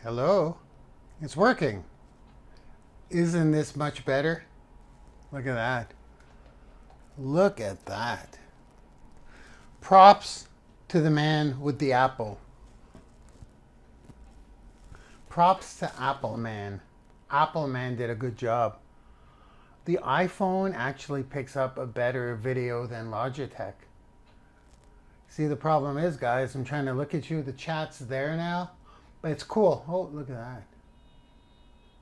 Hello? It's working. Isn't this much better? Look at that. Look at that. Props to the man with the apple. Props to Apple Man. Apple Man did a good job. The iPhone actually picks up a better video than Logitech. See, the problem is, guys, I'm trying to look at you. The chat's there now, but it's cool. Oh, look at that.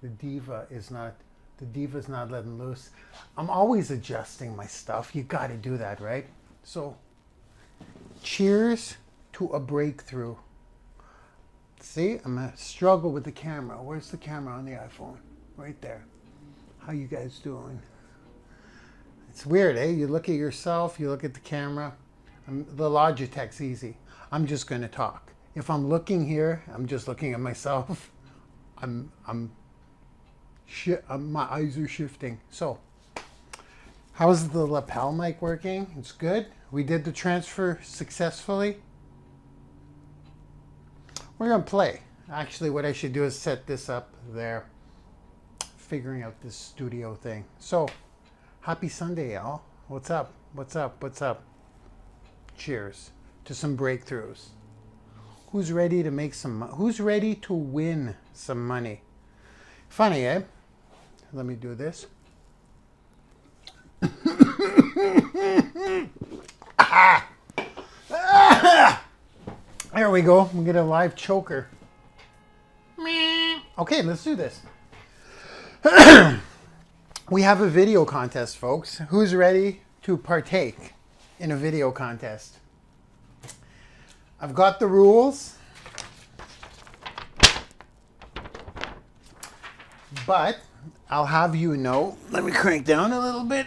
The diva's not letting loose. I'm always adjusting my stuff. You got to do that, right? So, cheers to a breakthrough. See, I'm gonna struggle with the camera. Where's the camera on the iPhone? Right there. How you guys doing? It's weird, eh? You look at yourself, you look at the camera. The Logitech's easy. I'm just gonna talk. If I'm looking here, I'm just looking at myself. My eyes are shifting. So, how's the lapel mic working? It's good. We did the transfer successfully. We're gonna play. Actually, what I should do is set this up there. Figuring out this studio thing. So, happy Sunday, y'all. What's up? What's up? What's up? Cheers to some breakthroughs. Who's ready to make some? Who's ready to win some money? Funny, eh? Let me do this. There we go. We get a live choker. Okay, let's do this. We have a video contest, folks. Who's ready to partake in a video contest? I've got the rules, but I'll have you know, let me crank down a little bit.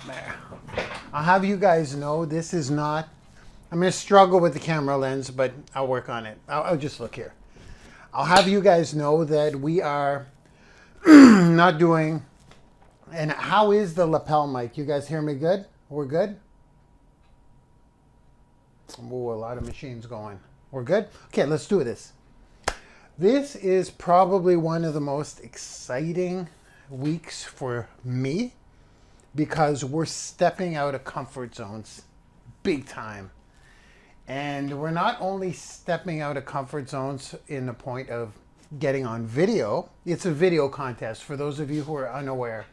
There. I'll have you guys know this is not, I'm going to struggle with the camera lens, but I'll work on it. I'll just look here. I'll have you guys know that we are not doing, and how is the lapel mic? You guys hear me good? We're good? Oh, a lot of machines going. We're good? Okay, let's do this. This is probably one of the most exciting weeks for me because we're stepping out of comfort zones big time. And we're not only stepping out of comfort zones in the point of getting on video. It's a video contest for those of you who are unaware.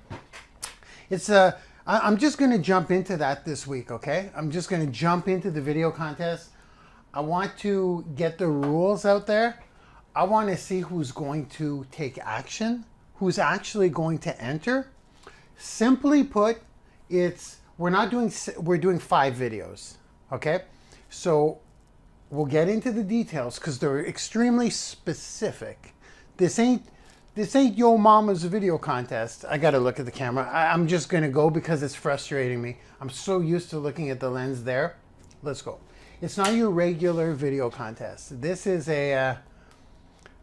I'm just going to jump into that this week, okay? I'm just going to jump into the video contest. I want to get the rules out there. I want to see who's going to take action, who's actually going to enter. Simply put, we're doing 5 videos, okay? So we'll get into the details because they're extremely specific. This ain't Yo Mama's video contest. I got to look at the camera. I'm just going to go because it's frustrating me. I'm so used to looking at the lens there. Let's go. It's not your regular video contest. This is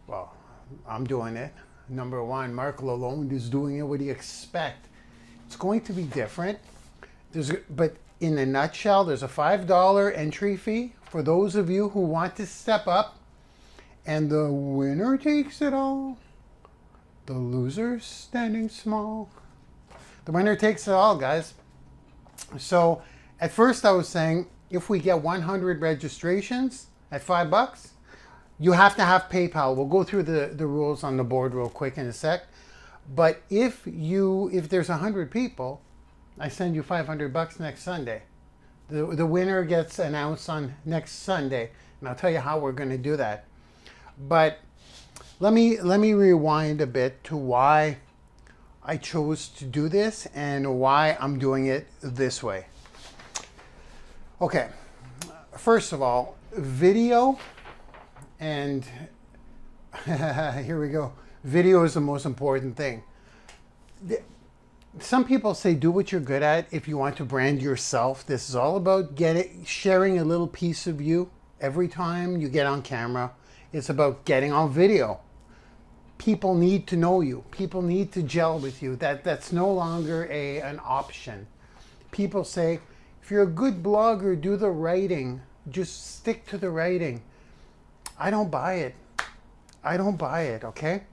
well, I'm doing it. Number 1, Marc Lalonde is doing it. What do you expect? It's going to be different. But in a nutshell, there's a $5 entry fee for those of you who want to step up. And the winner takes it all. The loser's standing small. The winner takes it all, guys. So at first I was saying, if we get 100 registrations at $5, you have to have PayPal. We'll go through the rules on the board real quick in a sec. But if there's 100 people, I send you $500 next Sunday. The winner gets announced on next Sunday, and I'll tell you how we're going to do that. But let me rewind a bit to why I chose to do this and why I'm doing it this way. Okay, first of all, video, and here we go. Video is the most important thing. Some people say do what you're good at if you want to brand yourself. This is all about sharing a little piece of you every time you get on camera. It's about getting on video. People need to know you. People need to gel with you. That's no longer an option. People say, if you're a good blogger, do the writing. Just stick to the writing. I don't buy it. I don't buy it, okay?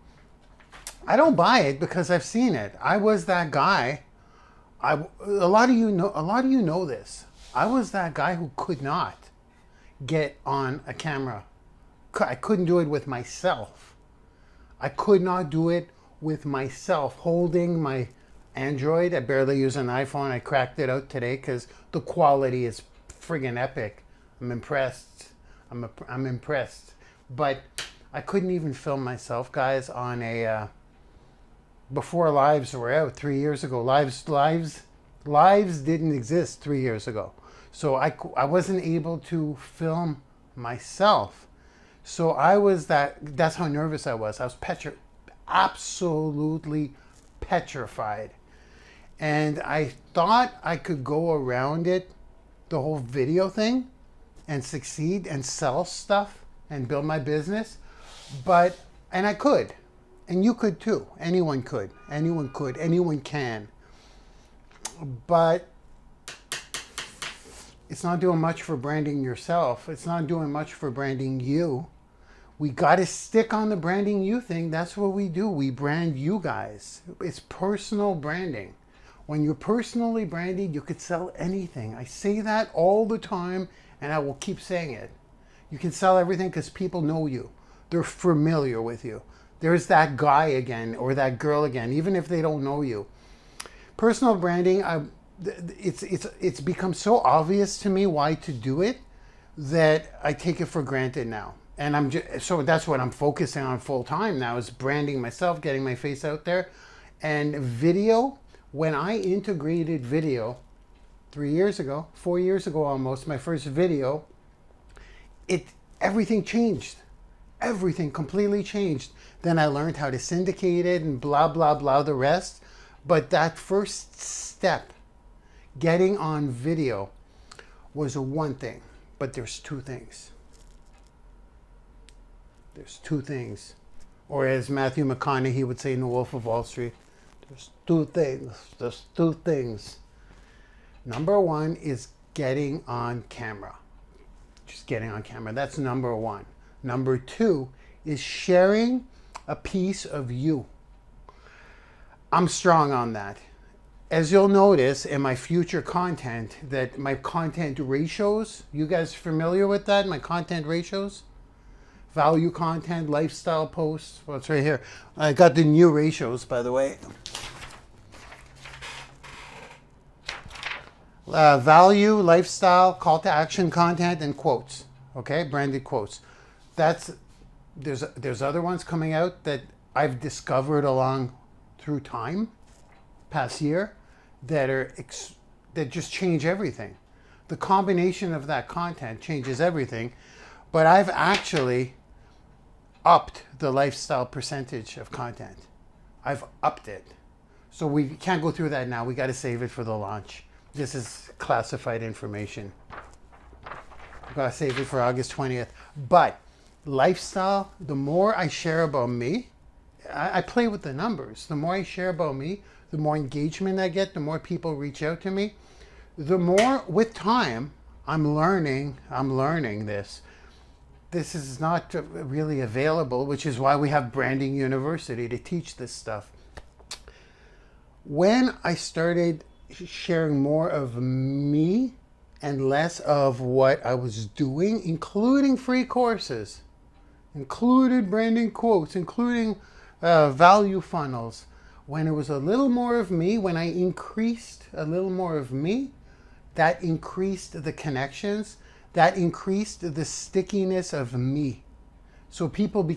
I don't buy it because I've seen it. I was that guy. A lot of you know this. I was that guy who could not get on a camera. I couldn't do it with myself. I could not do it with myself holding my Android. I barely use an iPhone. I cracked it out today because the quality is friggin' epic. I'm impressed. I'm impressed. But I couldn't even film myself, guys, on a before lives were out 3 years ago. Lives didn't exist 3 years ago. So I wasn't able to film myself. So that's how nervous I was. I was absolutely petrified. And I thought I could go around it, the whole video thing, and succeed and sell stuff and build my business. And I could. And you could too. Anyone could. Anyone could. Anyone can. But it's not doing much for branding yourself. It's not doing much for branding you. We got to stick on the branding you thing. That's what we do. We brand you guys. It's personal branding. When you're personally branded, you could sell anything. I say that all the time, and I will keep saying it. You can sell everything because people know you. They're familiar with you. There's that guy again or that girl again, even if they don't know you. Personal branding, it's become so obvious to me why to do it that I take it for granted now. And so that's what I'm focusing on full time now, is branding myself, getting my face out there. And video, when I integrated video 4 years ago almost, my first video, everything changed. Everything completely changed. Then I learned how to syndicate it and blah, blah, blah, the rest. But that first step, getting on video, was one thing. But there's two things. There's two things. Or as Matthew McConaughey would say in The Wolf of Wall Street, there's two things. There's two things. Number one is getting on camera. Just getting on camera. That's number one. Number two is sharing a piece of you. I'm strong on that. As you'll notice in my future content, that my content ratios, you guys familiar with that? My content ratios? Value content, lifestyle posts. Well, it's right here. I got the new ratios, by the way. Value, lifestyle, call to action content, and quotes. Okay, branded quotes. There's other ones coming out that I've discovered through time, past year, that just change everything. The combination of that content changes everything. But I've actually upped the lifestyle percentage of content. I've upped it. So we can't go through that now. We got to save it for the launch. This is classified information. I've got to save it for August 20th. But lifestyle, the more I share about me, I play with the numbers. The more I share about me, the more engagement I get, the more people reach out to me. The more, with time, I'm learning this. This is not really available, which is why we have Branding University to teach this stuff. When I started sharing more of me and less of what I was doing, including free courses, included branding quotes, including value funnels, when it was a little more of me, when I increased a little more of me, that increased the connections, that increased the stickiness of me. So people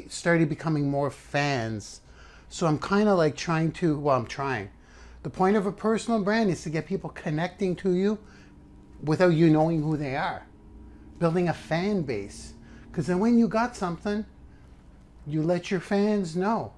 started becoming more fans. So I'm kind of like trying. The point of a personal brand is to get people connecting to you without you knowing who they are. Building a fan base. Because then when you got something, you let your fans know.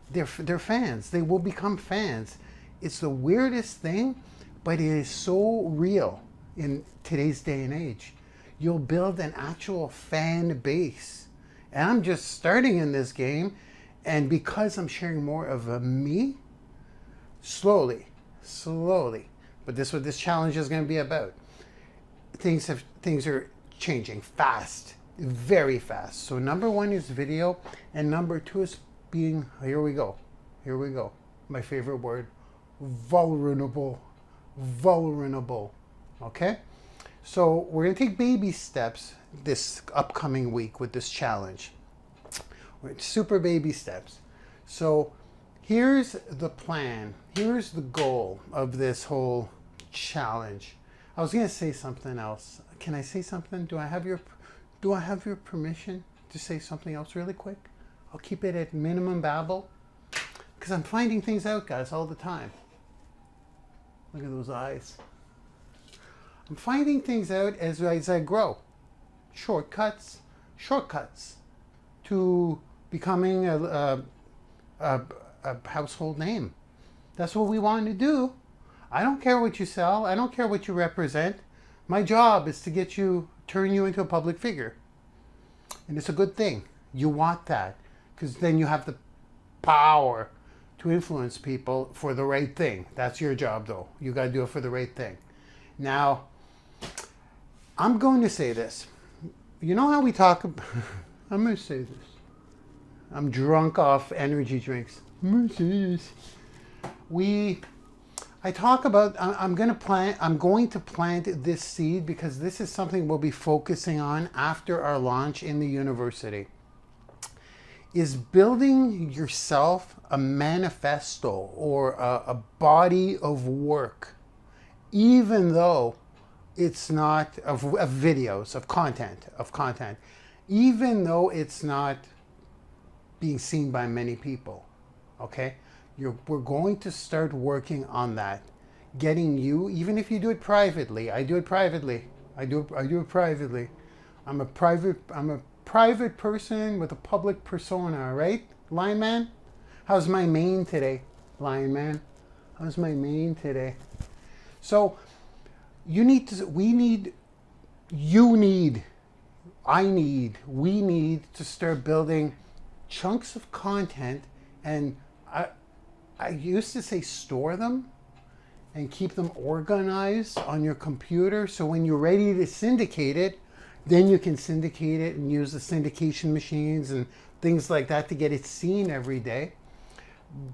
They're fans. They will become fans. It's the weirdest thing, but it is so real in today's day and age. You'll build an actual fan base. And I'm just starting in this game, and because I'm sharing more of me, slowly, but this is what this challenge is going to be about. Things are changing fast, very fast. So number one is video, and number two is being, here we go, my favorite word, vulnerable. Okay, so we're gonna take baby steps this upcoming week with this challenge. Super baby steps. So here's the plan, here's the goal of this whole challenge. I was gonna say something else. Can I say something? Do I have your permission to say something else really quick? I'll keep it at minimum babble, because I'm finding things out, guys, all the time. Look at those eyes. I'm finding things out as I grow. Shortcuts to becoming a household name. That's what we want to do. I don't care what you sell. I don't care what you represent. My job is to turn you into a public figure. And it's a good thing. You want that, because then you have the power to influence people for the right thing. That's your job, though. You got to do it for the right thing. Now, I'm going to say this. You know how we talk about... I'm going to say this. I'm drunk off energy drinks. I'm going to say this. I talk about, I'm going to plant this seed, because this is something we'll be focusing on after our launch in the university, is building yourself a manifesto or a body of work, even though it's not of videos, of content, even though it's not being seen by many people. Okay? We're going to start working on that, getting you, even if you do it privately. I do it privately. I do it privately. I'm a private person with a public persona, right? Lion Man? How's my mane today? Lion Man? How's my mane today? So we need to start building chunks of content, and I used to say store them and keep them organized on your computer, so when you're ready to syndicate it, then you can syndicate it and use the syndication machines and things like that to get it seen every day.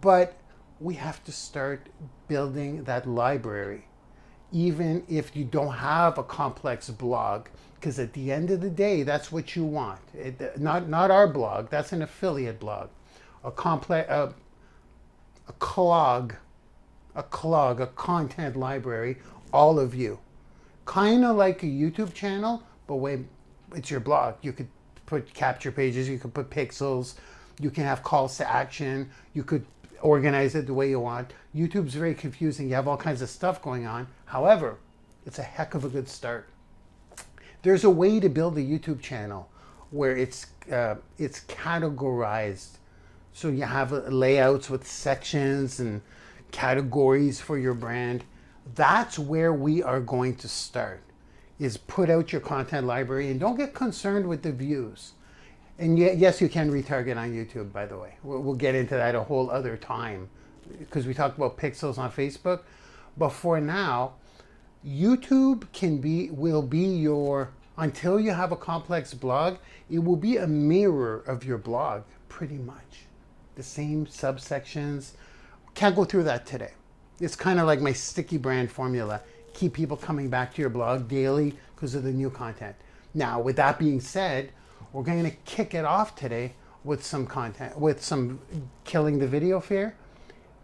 But we have to start building that library, even if you don't have a complex blog, because at the end of the day, that's what you want. Not our blog, that's an affiliate blog. A content library, all of you. Kind of like a YouTube channel, but it's your blog. You could put capture pages, you could put pixels, you can have calls to action, you could organize it the way you want. YouTube's very confusing. You have all kinds of stuff going on. However, it's a heck of a good start. There's a way to build a YouTube channel where it's categorized. So you have layouts with sections and categories for your brand. That's where we are going to start, is put out your content library, and don't get concerned with the views. And yes, you can retarget on YouTube, by the way. We'll get into that a whole other time, because we talked about pixels on Facebook. But for now, YouTube will be your, until you have a complex blog, it will be a mirror of your blog, pretty much. The same subsections. Can't go through that today. It's kind of like my sticky brand formula. Keep people coming back to your blog daily because of the new content. Now, with that being said, we're going to kick it off today with some content, with some killing the video fear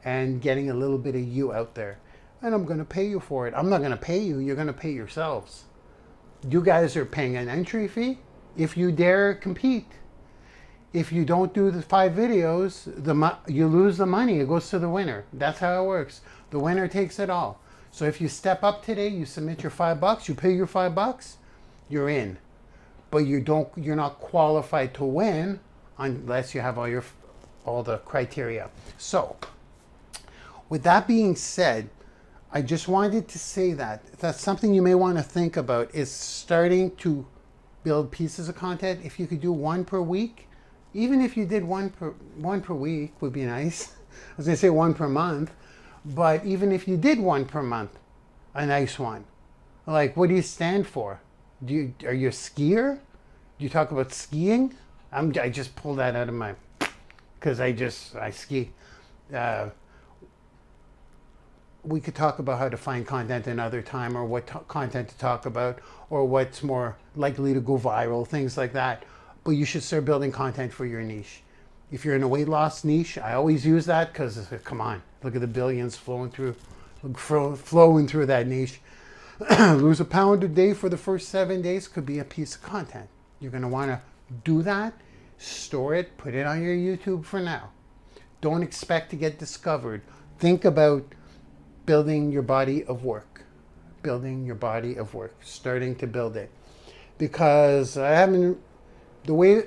and getting a little bit of you out there. And I'm going to pay you for it. I'm not going to pay you. You're going to pay yourselves. You guys are paying an entry fee if you dare compete. If you don't do the 5 videos, you lose the money. It goes to the winner. That's how it works. The winner takes it all. So if you step up today, you submit your $5, you pay your $5, you're in. But you're not qualified to win unless you have all the criteria. So, with that being said, I just wanted to say that that's something you may want to think about, is starting to build pieces of content. If you could do 1 per week, even if you did one per week would be nice. I was going to say 1 per month, but even if you did 1 per month, a nice one. Like, what do you stand for? Are you a skier? You talk about skiing. I just pulled that out of my, because I ski. We could talk about how to find content another time, or what content to talk about, or what's more likely to go viral, things like that. But you should start building content for your niche. If you're in a weight loss niche, I always use that because, come on, look at the billions flowing through that niche. Lose a pound a day for the first 7 days could be a piece of content. You're going to want to do that, store it, put it on your YouTube for now. Don't expect to get discovered. Think about building your body of work. Building your body of work. Starting to build it. Because the way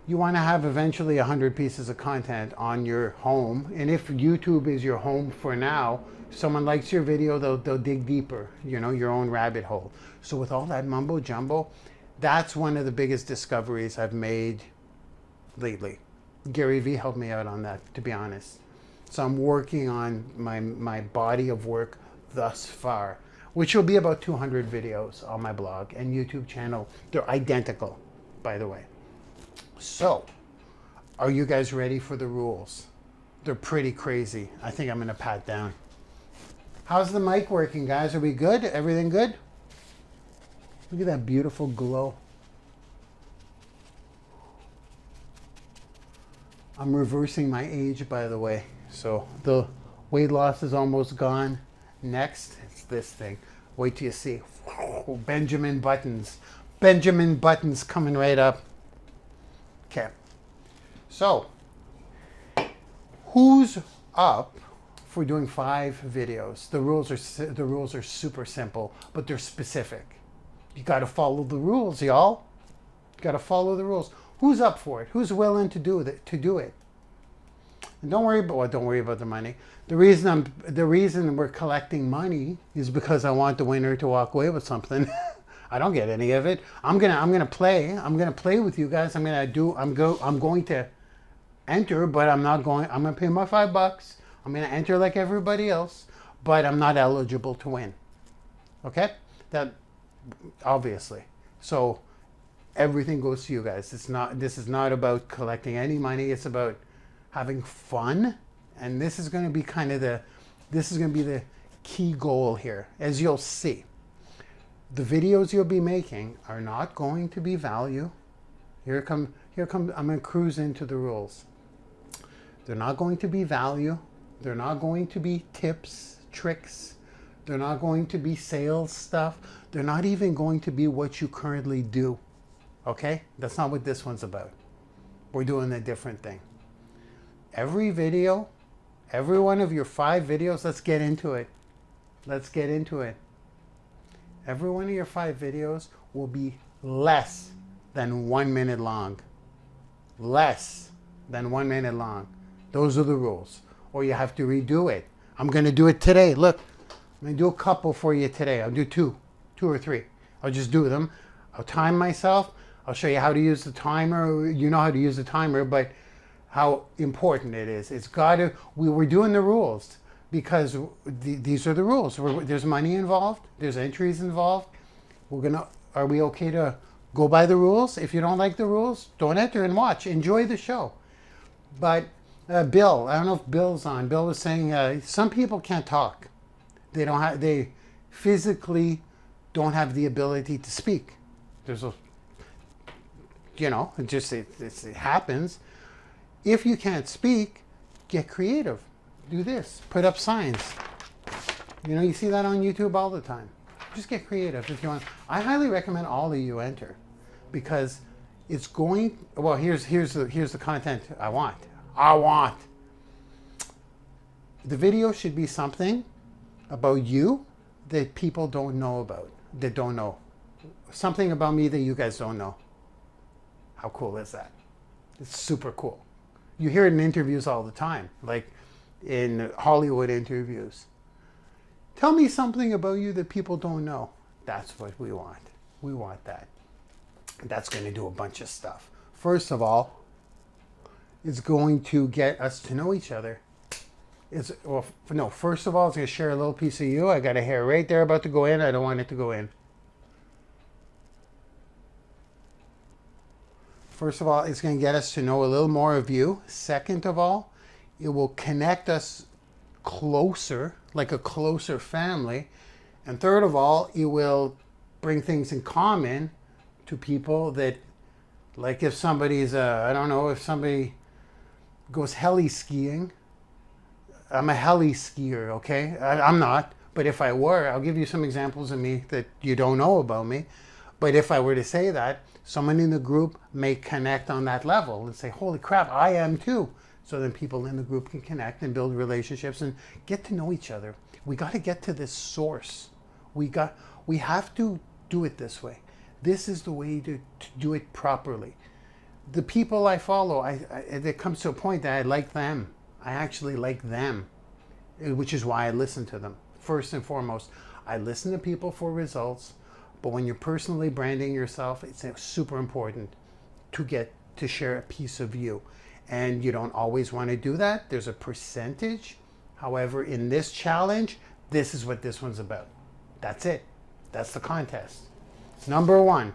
you want to have eventually 100 pieces of content on your home. And if YouTube is your home for now, someone likes your video, they'll dig deeper, your own rabbit hole. So with all that mumbo jumbo, that's one of the biggest discoveries I've made lately. Gary Vee helped me out on that, to be honest. So I'm working on my body of work thus far, which will be about 200 videos on my blog and YouTube channel. They're identical, by the way. So, are you guys ready for the rules? They're pretty crazy. I think I'm going to pat down. How's the mic working, guys? Are we good? Everything good? Look at that beautiful glow. I'm reversing my age, by the way. So the weight loss is almost gone. Next, it's this thing. Wait till you see. Benjamin Buttons. Benjamin Buttons coming right up. Okay. So, who's up for doing 5 videos? The rules are super simple, but they're specific. You got to follow the rules, y'all. You got to follow the rules. Who's up for it? Who's willing to do it? And don't worry about the money. The reason we're collecting money is because I want the winner to walk away with something. I don't get any of it. I'm gonna play with you guys. I'm going to enter, but I'm gonna pay my $5. I'm gonna enter like everybody else, but I'm not eligible to win. Okay? That obviously. So everything goes to you guys. This is not about collecting any money. It's about having fun. And this is going to be the key goal here, as you'll see. The videos you'll be making are not going to be value. Here come, I'm going to cruise into the rules. They're not going to be value. They're not going to be tips, tricks. They're not going to be sales stuff. They're not even going to be what you currently do. Okay? That's not what this one's about. We're doing a different thing. Every video, every one of your 5 videos, let's get into it. Every one of your 5 videos will be less than 1 minute long. Less than 1 minute long. Those are the rules. Or you have to redo it. I'm going to do it today. Look, I'm going to do a couple for you today. I'll do 2 or 3. I'll just do them. I'll time myself. I'll show you how to use the timer. You know how to use the timer, but how important it is. We're doing the rules because these are the rules. There's money involved. There's entries involved. Are we okay to go by the rules? If you don't like the rules, don't enter and watch. Enjoy the show. But Bill, I don't know if Bill's on. Bill was saying some people can't talk. They physically don't have the ability to speak. It happens. If you can't speak, get creative. Do this. Put up signs. You see that on YouTube all the time. Just get creative if you want. I highly recommend all of you enter because it's going. Well, here's the content I want. The video should be something about you that people don't know about. That don't know. Something about me that you guys don't know. How cool is that? It's super cool. You hear it in interviews all the time, like in Hollywood interviews. Tell me something about you that people don't know. That's what we want. We want that. That's going to do a bunch of stuff. First of all, it's going to get us to know each other. First of all, it's going to share a little piece of you. I got a hair right there about to go in. I don't want it to go in. First of all, it's going to get us to know a little more of you. Second of all, it will connect us closer, like a closer family. And third of all, it will bring things in common to people that, like if somebody's, I don't know, if somebody goes heli skiing, I'm a heli skier, okay? I'm not, but if I were, I'll give you some examples of me that you don't know about me. But if I were to say that, someone in the group may connect on that level and say, holy crap, I am too. So then people in the group can connect and build relationships and get to know each other. We got to get to this source. We have to do it this way. This is the way to do it properly. The people I follow, it comes to a point that I like them. I actually like them, which is why I listen to them. First and foremost, I listen to people for results, but when you're personally branding yourself, it's super important to get to share a piece of you. And you don't always want to do that. There's a percentage. However, in this challenge, this is what this one's about. That's it. That's the contest. Number 1,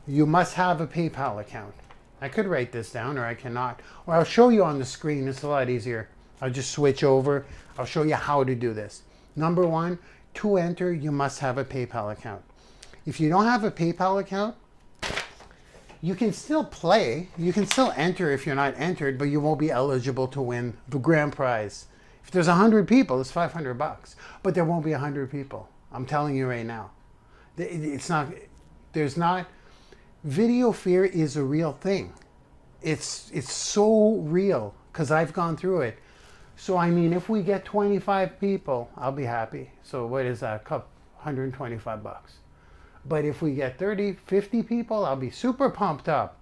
you must have a PayPal account. I could write this down, or I cannot. Or I'll show you on the screen. It's a lot easier. I'll just switch over. I'll show you how to do this. Number 1, to enter, you must have a PayPal account. If you don't have a PayPal account, you can still play. You can still enter if you're not entered, but you won't be eligible to win the grand prize. If there's 100 people, it's $500, but there won't be 100 people. I'm telling you right now. Video fear is a real thing. It's so real because I've gone through it. So I mean, if we get 25 people, I'll be happy. So what is that? $125. But if we get 30, 50 people, I'll be super pumped up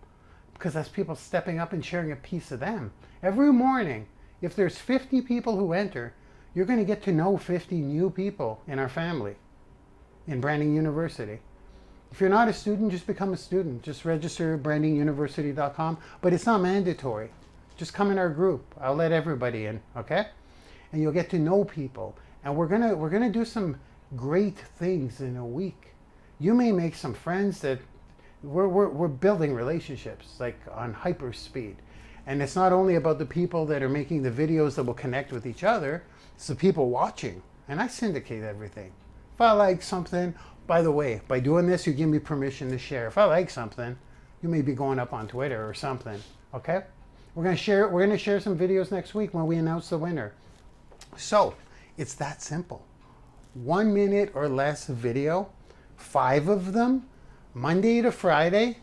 because that's people stepping up and sharing a piece of them. Every morning, if there's 50 people who enter, you're going to get to know 50 new people in our family in Branding University. If you're not a student, just become a student. Just register at brandinguniversity.com, but it's not mandatory. Just come in our group. I'll let everybody in, okay? And you'll get to know people. And we're gonna do some great things in a week. You may make some friends that we're building relationships like on hyper speed. And it's not only about the people that are making the videos that will connect with each other, it's the people watching. And I syndicate everything. If I like something, by the way, by doing this, you give me permission to share. If I like something, you may be going up on Twitter or something, okay? We're gonna share some videos next week when we announce the winner. So, it's that simple. 1 minute or less video, 5 of them, Monday to Friday,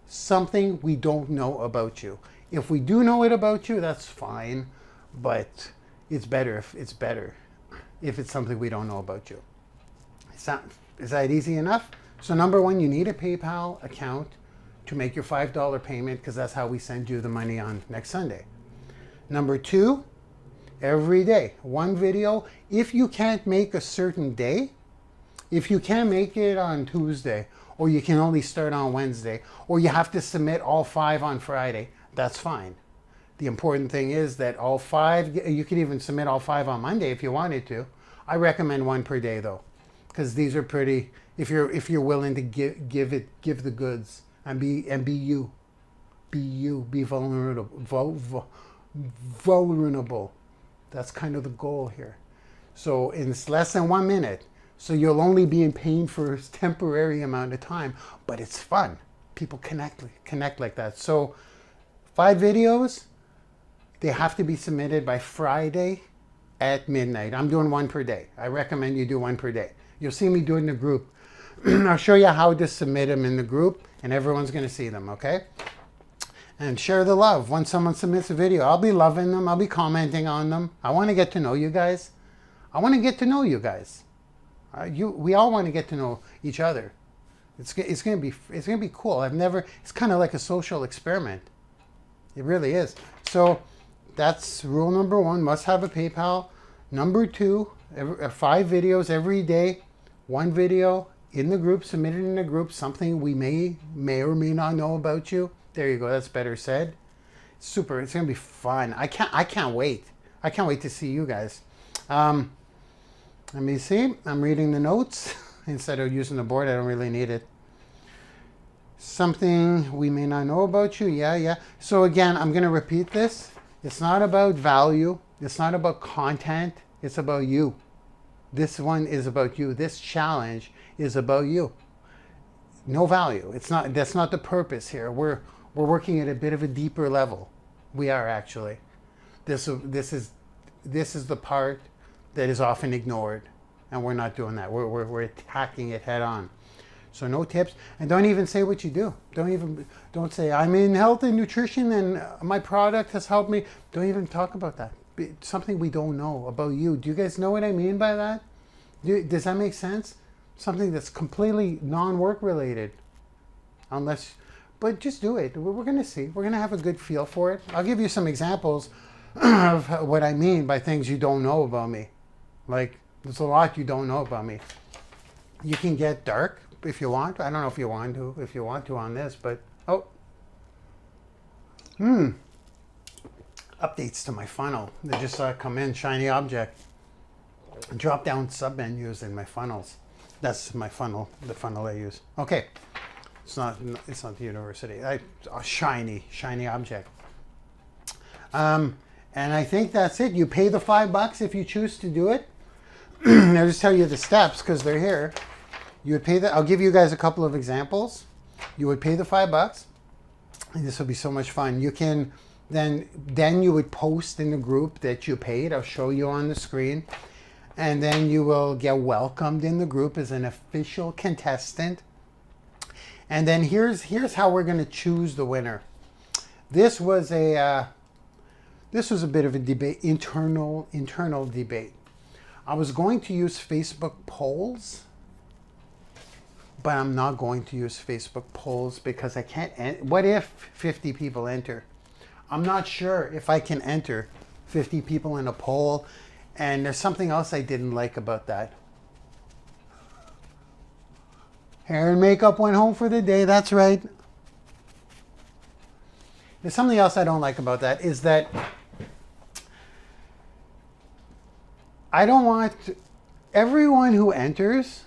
something we don't know about you. If we do know it about you, that's fine, but it's better if it's something we don't know about you. Is that easy enough? So number 1, you need a PayPal account to make your $5 payment because that's how we send you the money on next Sunday. Number 2, every day, 1 video. If you can't make a certain day, if you can't make it on Tuesday, or you can only start on Wednesday, or you have to submit all 5 on Friday, that's fine. The important thing is that all 5, you could even submit all 5 on Monday if you wanted to. I recommend 1 per day though, because these are pretty, if you're willing to give the goods and be you. Be vulnerable. That's kind of the goal here. So it's less than 1 minute. So you'll only be in pain for a temporary amount of time, but it's fun. People connect like that. So 5 videos, they have to be submitted by Friday at midnight. I'm doing 1 per day. I recommend you do 1 per day. You'll see me do it in the group. I'll show you how to submit them in the group, and everyone's going to see them, okay? And share the love. When someone submits a video, I'll be loving them. I'll be commenting on them. I want to get to know you guys. I want to get to know you guys. We all want to get to know each other. It's going to be cool. It's kind of like a social experiment. It really is. So that's rule number 1, must have a PayPal. Number 2, 5 videos every day, 1 video in the group, submitted in the group, something we may or may not know about you. There you go, that's better said. Super, it's gonna be fun. I can't wait. I can't wait to see you guys. Let me see, I'm reading the notes. Instead of using the board, I don't really need it. Something we may not know about you. Yeah. So again, I'm going to repeat this. It's not about value. It's not about content. It's about you. This one is about you. This challenge is about you. No value. It's not. That's not the purpose here. We're working at a bit of a deeper level. We are actually. This is the part that is often ignored, and we're not doing that. We're attacking it head on. So no tips, and don't even say what you do. Don't say I'm in health and nutrition and my product has helped me. Don't even talk about that. Something we don't know about you. Do you guys know what I mean by that? Does that make sense? Something that's completely non-work related, but just do it. We're going to see. We're going to have a good feel for it. I'll give you some examples of what I mean by things you don't know about me. Like, there's a lot you don't know about me. You can get dark if you want. I don't know if you want to on this, but updates to my funnel. They just come in, shiny object. Drop down submenus in my funnels. That's my funnel, the funnel I use. Okay, it's not the university. A shiny object. And I think that's it. You pay the $5 if you choose to do it. I'll just tell you the steps because they're here. You would pay I'll give you guys a couple of examples. You would pay the $5. And this will be so much fun. You can then you would post in the group that you paid. I'll show you on the screen. And then you will get welcomed in the group as an official contestant. And then here's how we're going to choose the winner. This was a bit of a debate, internal debate. I was going to use Facebook polls, but I'm not going to use Facebook polls because I can't. What if 50 people enter? I'm not sure if I can enter 50 people in a poll. And there's something else I didn't like about that. Hair and makeup went home for the day. That's right. There's something else I don't like about that is that I don't want everyone who enters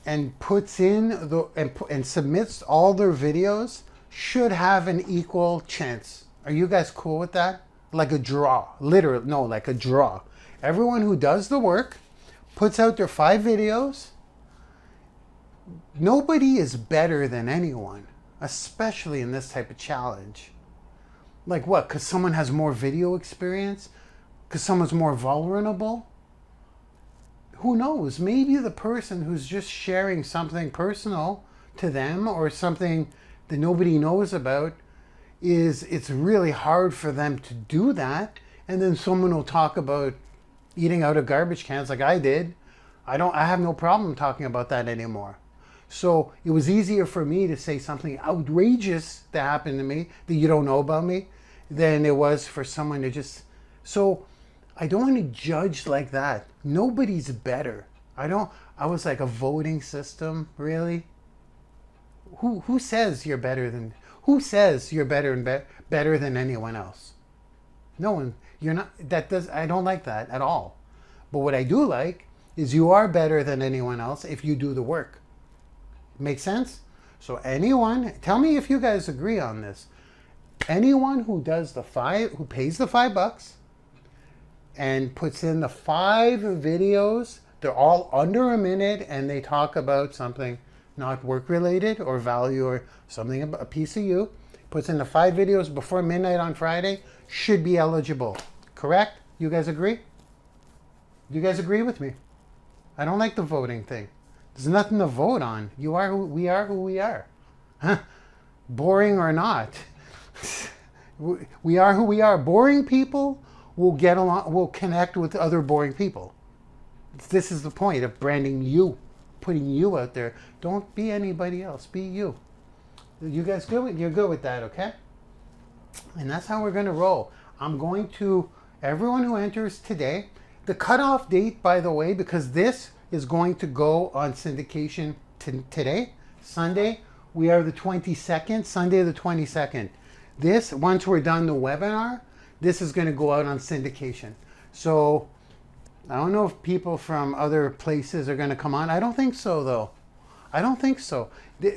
and puts in and submits all their videos should have an equal chance. Are you guys cool with that? Like a draw. Literally, no, like a draw. Everyone who does the work puts out their 5 videos. Nobody is better than anyone, especially in this type of challenge. Like what? Because someone has more video experience? Because someone's more vulnerable? Who knows? Maybe the person who's just sharing something personal to them or something that nobody knows about it's really hard for them to do that. And then someone will talk about eating out of garbage cans like I did. I have no problem talking about that anymore. So it was easier for me to say something outrageous that happened to me that you don't know about me than it was for someone to just... So I don't want to judge like that. Nobody's better. I was like, a voting system, really? Who says you're better than... Who says you're better than anyone else? No one. You're not. I don't like that at all. But what I do like is you are better than anyone else if you do the work. Make sense? So anyone, tell me if you guys agree on this. Anyone who pays the $5 and puts in the 5 videos, they're all under a minute and they talk about something not work related or value or something, a piece of you, puts in the 5 videos before midnight on Friday, should be eligible. Correct? You guys agree? Do you guys agree with me? I don't like the voting thing. There's nothing to vote on. We are who we are. Huh? Boring or not. We are who we are. Boring people will get along, will connect with other boring people. This is the point of branding you, putting you out there. Don't be anybody else. Be you. You guys good? You're good with that, okay? And that's how we're going to roll. I'm going to, everyone who enters today, the cutoff date, by the way, because this is going to go on syndication today, Sunday. We are the 22nd, Sunday the 22nd. This, once we're done the webinar, this is going to go out on syndication. So I don't know if people from other places are going to come on. I don't think so, though. I don't think so.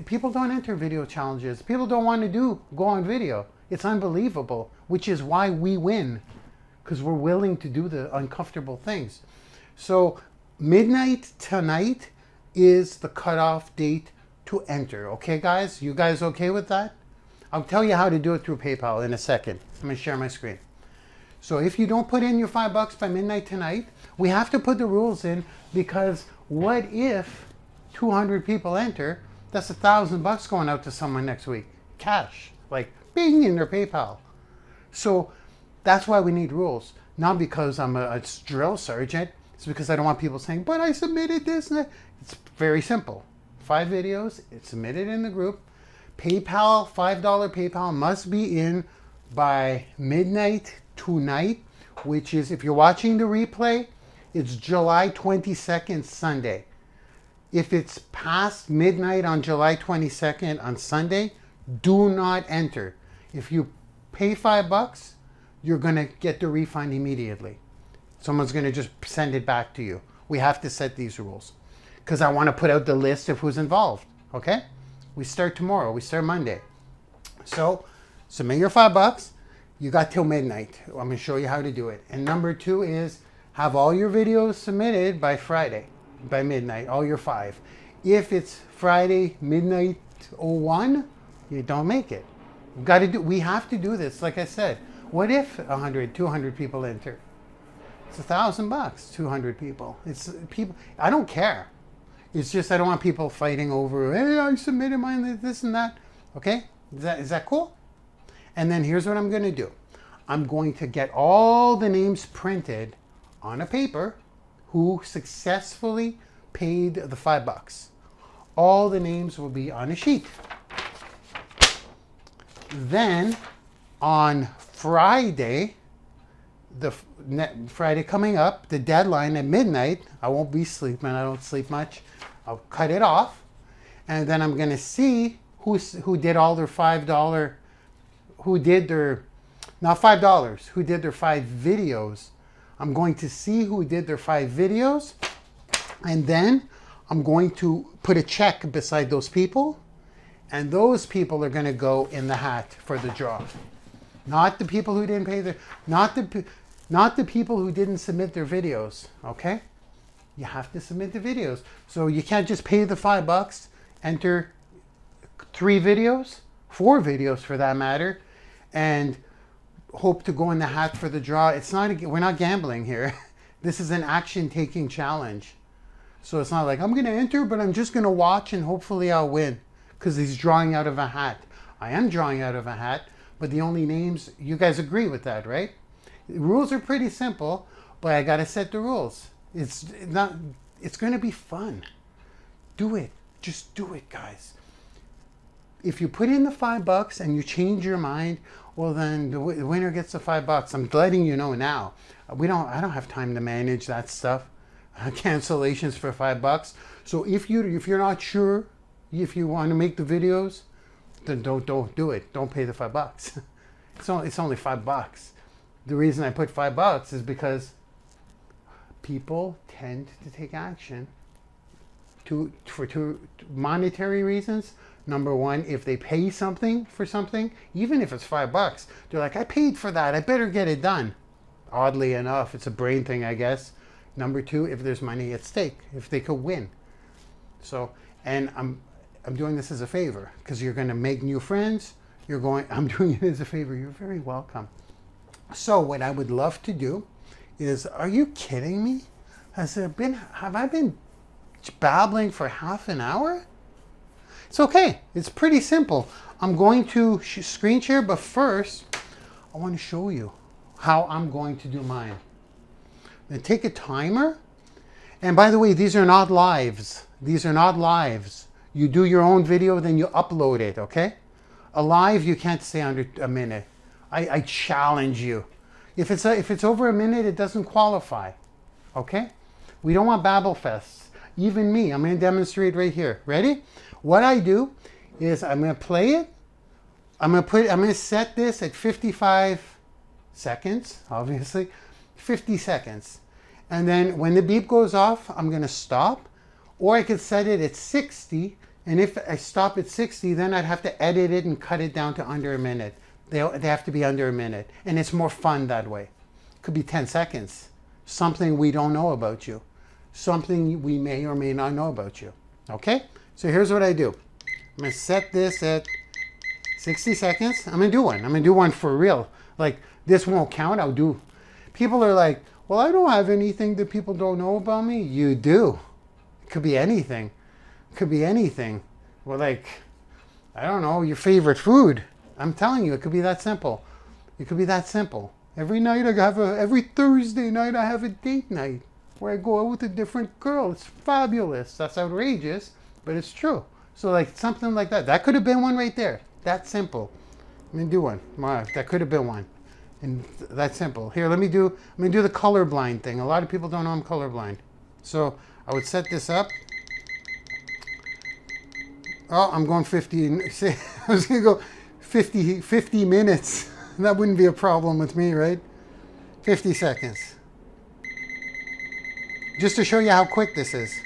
People don't enter video challenges. People don't want to go on video. It's unbelievable, which is why we win, because we're willing to do the uncomfortable things. So midnight tonight is the cutoff date to enter. Okay, guys? You guys okay with that? I'll tell you how to do it through PayPal in a second. I'm going to share my screen. So if you don't put in your $5 by midnight tonight, we have to put the rules in, because what if 200 people enter? That's $1,000 going out to someone next week. Cash, like being in their PayPal. So that's why we need rules. Not because I'm a drill sergeant. It's because I don't want people saying, but I submitted this. And that. It's very simple. 5 videos, it's submitted in the group. PayPal, $5 PayPal must be in by midnight tonight, which is, if you're watching the replay, it's July 22nd, Sunday. If it's past midnight on July 22nd on Sunday, do not enter. If you pay $5, you're going to get the refund immediately. Someone's going to just send it back to you. We have to set these rules because I want to put out the list of who's involved. Okay? We start tomorrow. We start Monday. So submit your $5. You got till midnight. I'm going to show you how to do it. And number 2 is have all your videos submitted by Friday, by midnight, all your 5. If it's Friday, midnight 01, you don't make it. We have to do this. Like I said, what if 100, 200 people enter? It's $1,000, 200 people. It's people. I don't care. It's just I don't want people fighting over, hey, I submitted mine, this and that. Okay? Is that cool? And then here's what I'm going to do. I'm going to get all the names printed on a paper who successfully paid the $5. All the names will be on a sheet. Then on Friday, Friday coming up, the deadline at midnight, I won't be sleeping. I don't sleep much. I'll cut it off. And then I'm going to see who did all their $5, who did their 5 videos. I'm going to see who did their 5 videos. And then I'm going to put a check beside those people. And those people are going to go in the hat for the draw. Not the people who didn't pay not the people who didn't submit their videos, okay? You have to submit the videos. So you can't just pay the $5, enter 3 videos, 4 videos for that matter, and hope to go in the hat for the draw. We're not gambling here. This is an action-taking challenge. So it's not like I'm going to enter, but I'm just going to watch and hopefully I'll win because he's drawing out of a hat. I am drawing out of a hat, but the only names, you guys agree with that, right? The rules are pretty simple, but I got to set the rules. It's going to be fun. Do it. Just do it, guys. If you put in the $5 and you change your mind, well, then the winner gets the $5. I'm letting you know now. I don't have time to manage that stuff. Cancellations for $5. So if you're not sure if you want to make the videos, then don't do it. Don't pay the $5. It's only $5. The reason I put $5 is because people tend to take action for 2 monetary reasons. Number 1, if they pay something for something, even if it's $5, they're like, I paid for that, I better get it done. Oddly enough, it's a brain thing, I guess. Number 2, if there's money at stake, if they could win. So, and I'm doing this as a favor because you're going to make new friends. I'm doing it as a favor. You're very welcome. So what I would love to do is, are you kidding me? Have I been babbling for half an hour? It's okay. It's pretty simple. I'm going to screen share, but first I want to show you how I'm going to do mine. Then take a timer. And by the way, these are not lives. These are not lives. You do your own video, then you upload it, okay? A live, you can't stay under a minute. I challenge you. If it's over a minute, it doesn't qualify, okay? We don't want babble fests. Even me, I'm going to demonstrate right here. Ready? What I do is I'm going to play it. I'm going to set this at 55 seconds, obviously. 50 seconds. And then when the beep goes off, I'm going to stop. Or I could set it at 60 And if I stop at 60, then I'd have to edit it and cut it down to under a minute. They have to be under a minute. And it's more fun that way. It could be 10 seconds. Something we don't know about you. Something we may or may not know about you. Okay? So here's what I do. I'm going to set this at 60 seconds. I'm going to do one. I'm going to do one for real. Like, this won't count. I'll do. People are like, well, I don't have anything that people don't know about me. You do. It could be anything. It could be anything. Well, like, I don't know, your favorite food. I'm telling you, it could be that simple. It could be that simple. Every night every Thursday night I have a date night where I go out with a different girl. It's fabulous. That's outrageous, but it's true. So like something like that. That could have been one right there. That simple. Let me do one. That could have been one. And that's simple. Here, let me do the colorblind thing. A lot of people don't know I'm colorblind. So I would set this up. Oh, I'm going 50. I was going to go 50 minutes. That wouldn't be a problem with me, right? 50 seconds. Just to show you how quick this is.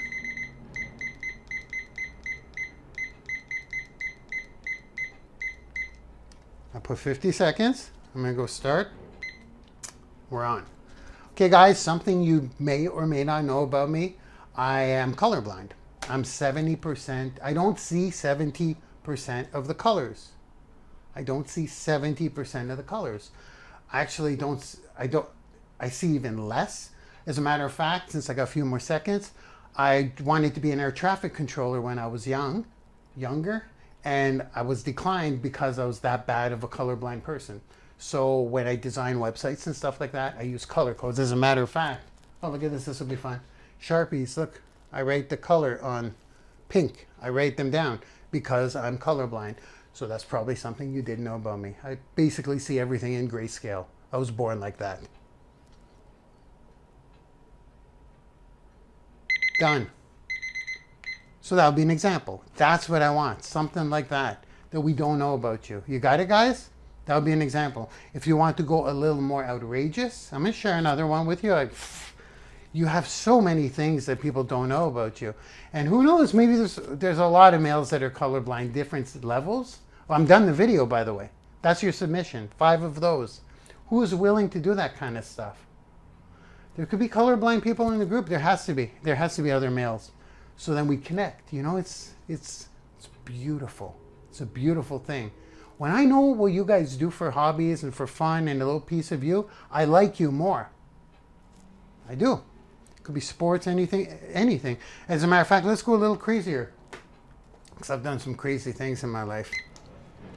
I put 50 seconds. I'm going to go start. We're on. Okay, guys, something you may or may not know about me. I am colorblind. I'm 70%. I don't see 70% of the colors. I don't see 70% of the colors. I actually I see even less. As a matter of fact, since I got a few more seconds, I wanted to be an air traffic controller when I was younger, and I was declined because I was that bad of a colorblind person. So when I design websites and stuff like that, I use color codes. As a matter of fact, oh, look at this, this will be fun. Sharpies, look, I write the color on pink. I write them down because I'm colorblind. So that's probably something you didn't know about me. I basically see everything in grayscale. I was born like that. Done. So that would be an example. That's what I want. Something like that we don't know about you. You got it, guys? That would be an example. If you want to go a little more outrageous, I'm going to share another one with you. You have so many things that people don't know about you. And who knows, maybe there's a lot of males that are colorblind, different levels. Well, I'm done the video, by the way. That's your submission. 5 of those. Who is willing to do that kind of stuff? There could be colorblind people in the group. There has to be. There has to be other males. So then we connect. You know, it's beautiful. It's a beautiful thing. When I know what you guys do for hobbies and for fun and a little piece of you, I like you more. I do. It could be sports, anything. As a matter of fact, let's go a little crazier. Because I've done some crazy things in my life.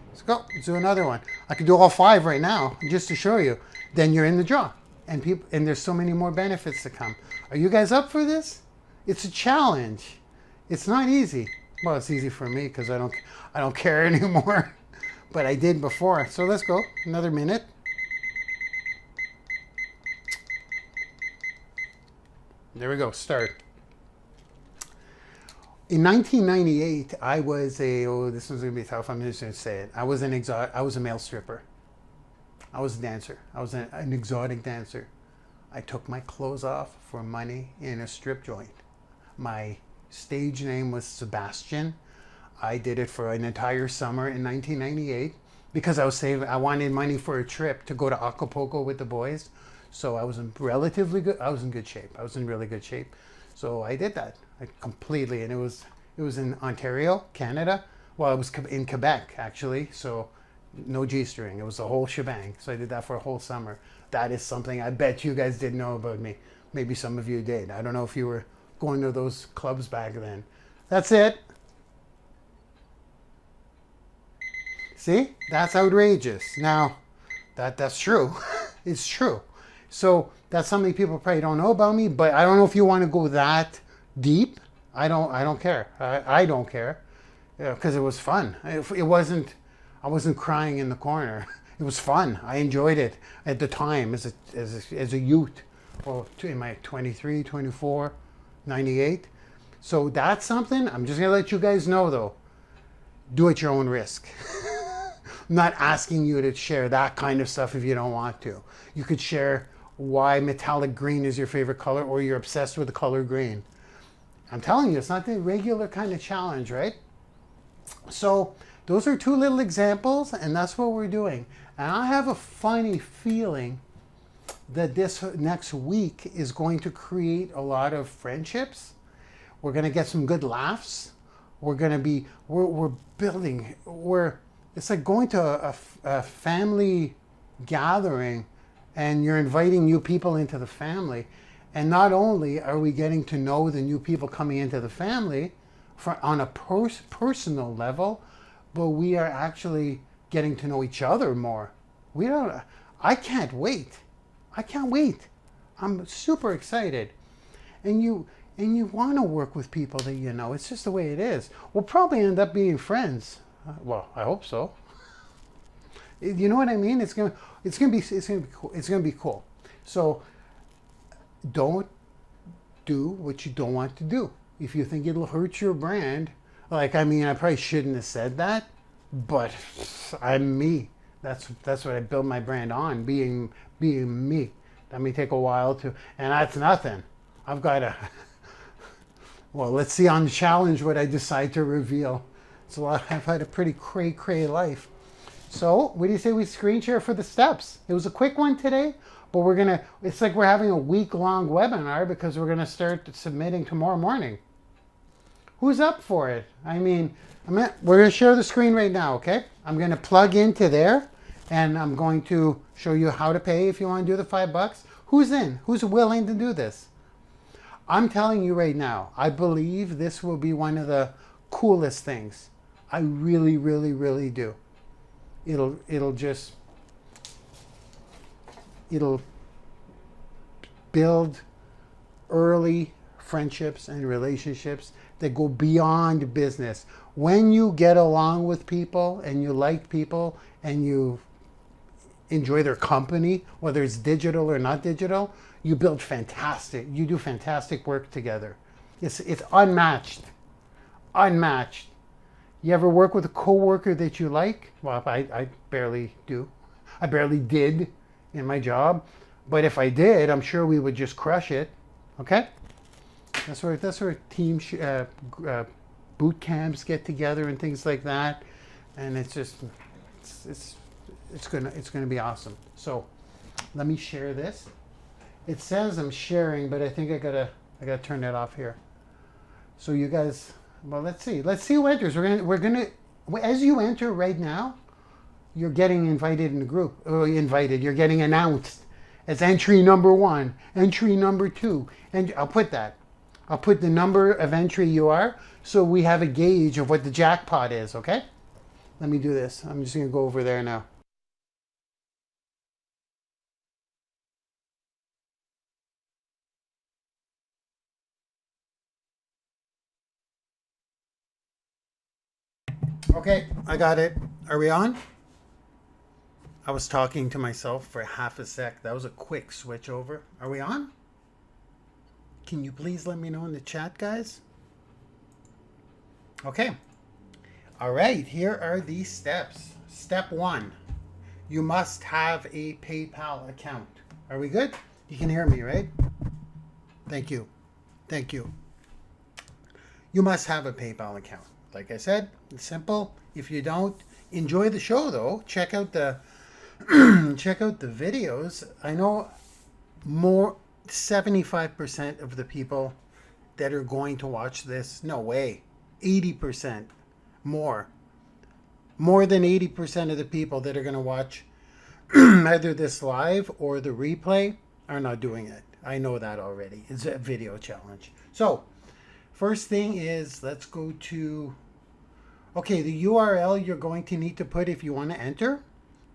Let's go. Let's do another one. I could do all 5 right now just to show you. Then you're in the draw. And there's so many more benefits to come. Are you guys up for this? It's a challenge. It's not easy. Well, it's easy for me because I don't care anymore. But I did before. So let's go. Another minute. There we go. Start. In 1998, I was this one's going to be tough. I'm just going to say it. I was a male stripper. I was a dancer. I was an exotic dancer. I took my clothes off for money in a strip joint. My stage name was Sebastian. I did it for an entire summer in 1998 because I wanted money for a trip to go to Acapulco with the boys. So I was in good shape. I was in really good shape. So I did that completely. And it was in Ontario, Canada. Well, it was in Quebec, actually. So no G-string. It was the whole shebang. So I did that for a whole summer. That is something I bet you guys didn't know about me. Maybe some of you did. I don't know if you were going to those clubs back then. That's it. See? That's outrageous. Now, that's true. It's true. So that's something people probably don't know about me, but I don't know if you want to go that deep. I don't care. I don't care. Because it was fun. I wasn't crying in the corner. It was fun. I enjoyed it at the time as a youth. Well, in my 23, 24, 98. So that's something. I'm just going to let you guys know, though. Do at your own risk. I'm not asking you to share that kind of stuff if you don't want to. You could share why metallic green is your favorite color or you're obsessed with the color green. I'm telling you, it's not the regular kind of challenge, right? So those are two little examples, and that's what we're doing. And I have a funny feeling that this next week is going to create a lot of friendships. We're going to get some good laughs. We're going to be, we're building, it's like going to a family gathering, and you're inviting new people into the family. And not only are we getting to know the new people coming into the family on a personal level, but we are actually getting to know each other more. I can't wait. I can't wait. I'm super excited. And you want to work with people that you know. It's just the way it is. We'll probably end up being friends. Well, I hope so. You know what I mean? It's gonna be cool. It's gonna be cool. So don't do what you don't want to do. If you think it'll hurt your brand, like, I mean, I probably shouldn't have said that, but I'm me. That's what I build my brand on, being me. That may take a while to, and that's nothing. I've got to, well, let's see on the challenge what I decide to reveal. It's a lot. I've had a pretty cray life. So what do you say we screen share for the steps? It was a quick one today, but it's like we're having a week-long webinar because we're gonna start submitting tomorrow morning. Who's up for it? I mean, we're gonna share the screen right now, okay? I'm gonna plug into there, and I'm going to show you how to pay if you want to do the $5. Who's in? Who's willing to do this? I'm telling you right now, I believe this will be one of the coolest things. I really, really, really do. It'll build early friendships and relationships that go beyond business. When you get along with people and you like people and you enjoy their company, whether it's digital or not digital, you do fantastic work together. It's unmatched. You ever work with a coworker that you like? Well, I barely do. I barely did in my job, but if I did, I'm sure we would just crush it. Okay, that's where team boot camps get together and things like that, and it's gonna be awesome. So let me share this. It says I'm sharing, but I think I gotta turn that off here. So you guys, well, let's see who enters. We're gonna as you enter right now, you're getting invited in the group. You're getting announced as entry number 1, entry number 2, and I'll put the number of entry you are, so we have a gauge of what the jackpot is. Okay, let me do this. I'm just gonna go over there now. Okay, I got it. Are we on? I was talking to myself for half a sec. That was a quick switch over. Are we on? Can you please let me know in the chat, guys? Okay. All right, here are the steps. Step 1, you must have a PayPal account. Are we good? You can hear me, right? Thank you. Thank you. You must have a PayPal account. Like I said, it's simple. If you don't, enjoy the show though. Check out the videos. I know 75% of the people that are going to watch this, no way, 80% more than 80% of the people that are going to watch either this live or the replay are not doing it. I know that already. It's a video challenge. So first thing is, let's go to, okay, the URL you're going to need to put if you want to enter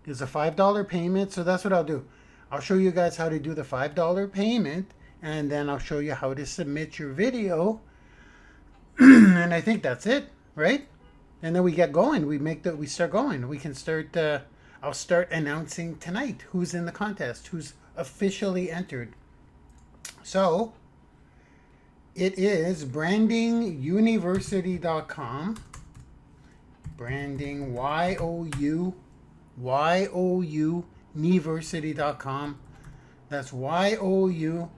is a $5 payment. So that's what I'll do. I'll show you guys how to do the $5 payment, and then I'll show you how to submit your video. And I think that's it, right? And then we get going. We start going. We can start, I'll start announcing tonight who's in the contest, who's officially entered. So it is brandinguniversity.com. Branding YOUniversity.com. That's YOUniversity.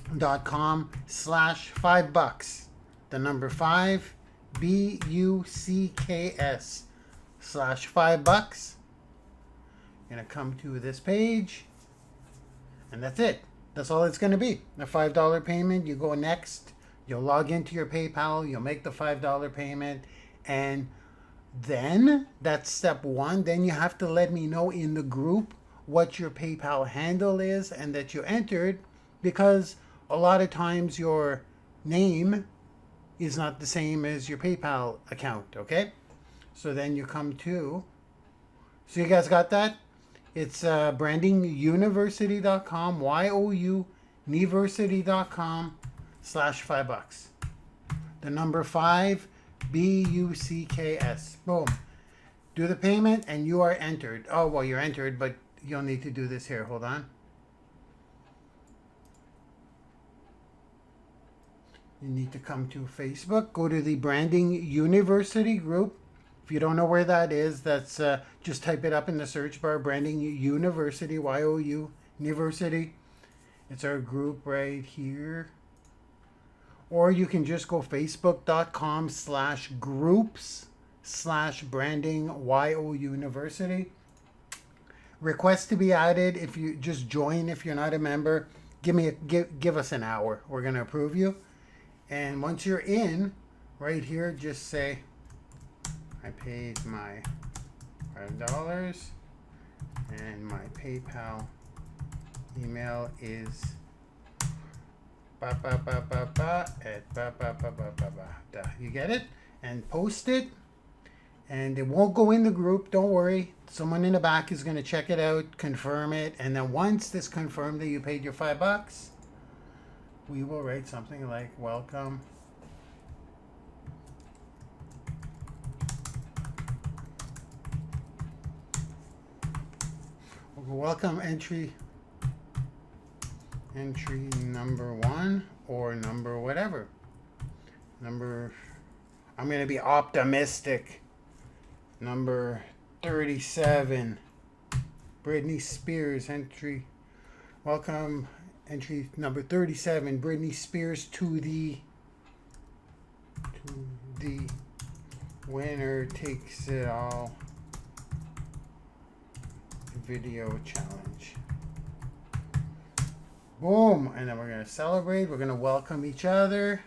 facebook.com/$5. The number 5, BUCKS/$5. You're going to come to this page, and that's it. That's all it's going to be. A $5 payment. You go next. You'll log into your PayPal. You'll make the $5 payment. And then that's step 1. Then you have to let me know in the group what your PayPal handle is and that you entered, because a lot of times your name is not the same as your PayPal account, okay? So then you come to, so you guys got that? It's brandingyouniversity.com, YOUniversity.com/$5. The number 5, BUCKS. Boom. Do the payment and you are entered. Oh, well, you're entered, but you'll need to do this here. Hold on. You need to come to Facebook. Go to the Branding University group. If you don't know where that is, that's just type it up in the search bar. Branding University, YOU University. It's our group right here. Or you can just go facebook.com/groups/branding YOUniversity. Request to be added. If you just join, if you're not a member, give us an hour. We're going to approve you. And once you're in, right here, just say, I paid my $5 and my PayPal email is you get it? And post it. And it won't go in the group. Don't worry. Someone in the back is going to check it out, confirm it. And then once this confirmed that you paid your $5, we will write something like, welcome. Welcome entry number 1 or number whatever. I'm going to be optimistic. Number 37. Britney Spears entry. Welcome entry number 37. Britney Spears to the winner takes it all video challenge. Boom. And then we're going to celebrate. We're going to welcome each other.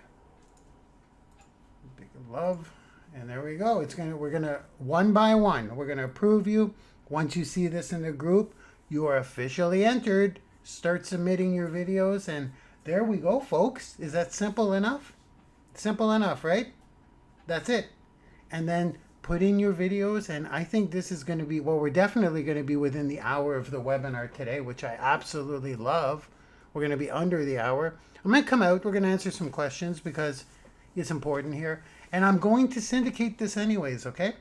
Big love. And there we go. We're going to one by one. We're going to approve you. Once you see this in the group, you are officially entered. Start submitting your videos, and there we go, folks. Is that simple enough? Simple enough, right? That's it. And then put in your videos, and I think this is going to be, well, we're definitely going to be within the hour of the webinar today, which I absolutely love. We're going to be under the hour. I'm going to come out. We're going to answer some questions because it's important here. And I'm going to syndicate this anyways, okay?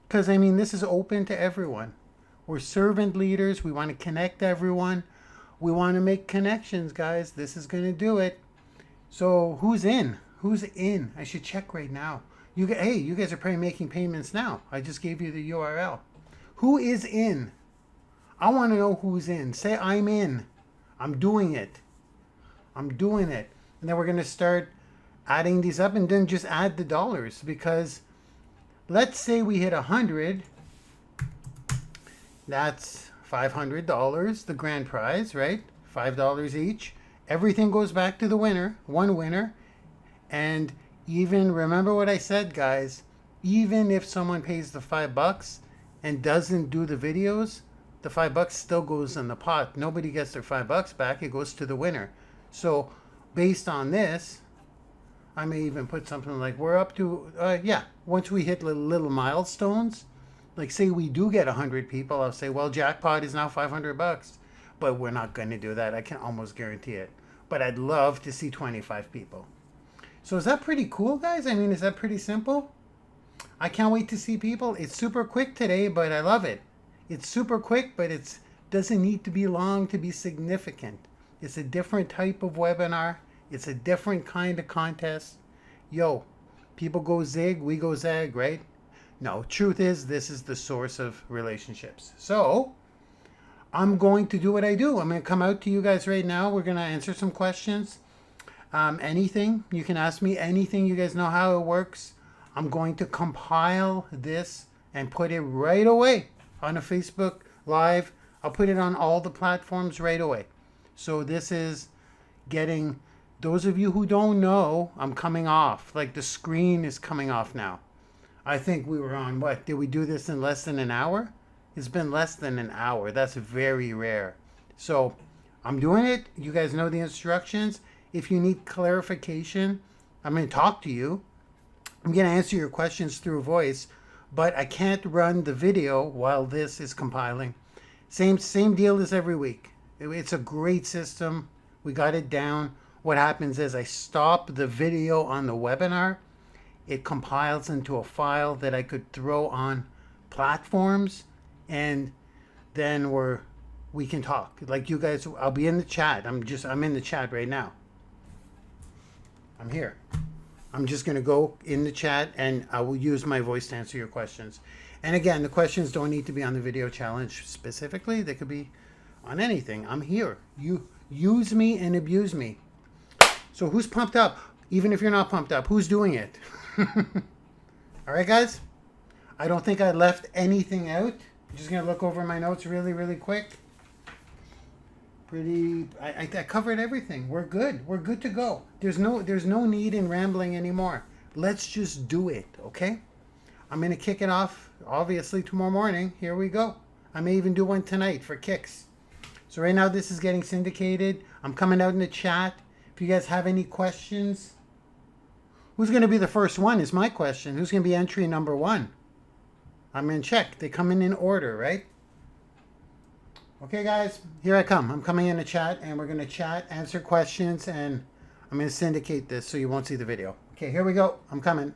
Because, I mean, this is open to everyone. We're servant leaders. We want to connect everyone. We want to make connections, guys. This is going to do it. So who's in? Who's in? I should check right now. Hey, you guys are probably making payments now. I just gave you the URL. Who is in? I want to know who's in. Say, I'm in. I'm doing it. I'm doing it. And then we're going to start adding these up, and then just add the dollars, because let's say we hit 100. That's $500, the grand prize, right? $5 each. Everything goes back to the winner, one winner. And even, remember what I said, guys, even if someone pays the $5 and doesn't do the videos, the $5 still goes in the pot. Nobody gets their $5 back. It goes to the winner. So based on this, I may even put something like, we're up to, once we hit little milestones, like say we do get 100 people, I'll say, well, jackpot is now $500. But we're not going to do that. I can almost guarantee it. But I'd love to see 25 people. So is that pretty cool, guys? I mean, is that pretty simple? I can't wait to see people. It's super quick today, but I love it. It's super quick, but it doesn't need to be long to be significant. It's a different type of webinar. It's a different kind of contest. Yo, people go zig, we go zag, right? No, truth is, this is the source of relationships. So I'm going to do what I do. I'm going to come out to you guys right now. We're going to answer some questions. Anything. You can ask me anything. You guys know how it works. I'm going to compile this and put it right away on a Facebook Live. I'll put it on all the platforms right away. So this is getting, those of you who don't know, I'm coming off. Like the screen is coming off now. I think we were on, what, did we do this in less than an hour? It's been less than an hour. That's very rare. So I'm doing it. You guys know the instructions. If you need clarification, I'm going to talk to you. I'm going to answer your questions through voice, but I can't run the video while this is compiling. Same deal as every week. It's a great system. We got it down. What happens is I stop the video on the webinar. It compiles into a file that I could throw on platforms, and then we can talk. Like you guys, I'll be in the chat. I'm in the chat right now. I'm here. I'm just going to go in the chat and I will use my voice to answer your questions. And again, the questions don't need to be on the video challenge specifically. They could be on anything. I'm here. You use me and abuse me. So who's pumped up? Even if you're not pumped up, who's doing it? All right, guys. I don't think I left anything out. I'm just going to look over my notes really, really quick. I covered everything. We're good. We're good to go. There's no need in rambling anymore. Let's just do it, okay? I'm going to kick it off, obviously, tomorrow morning. Here we go. I may even do one tonight for kicks. So right now, this is getting syndicated. I'm coming out in the chat. If you guys have any questions, who's going to be the first one is my question. Who's going to be entry number 1? I'm going to check. They come in order, right? Okay, guys, here I come. I'm coming in the chat, and we're going to chat, answer questions, and I'm going to syndicate this so you won't see the video. Okay, here we go. I'm coming.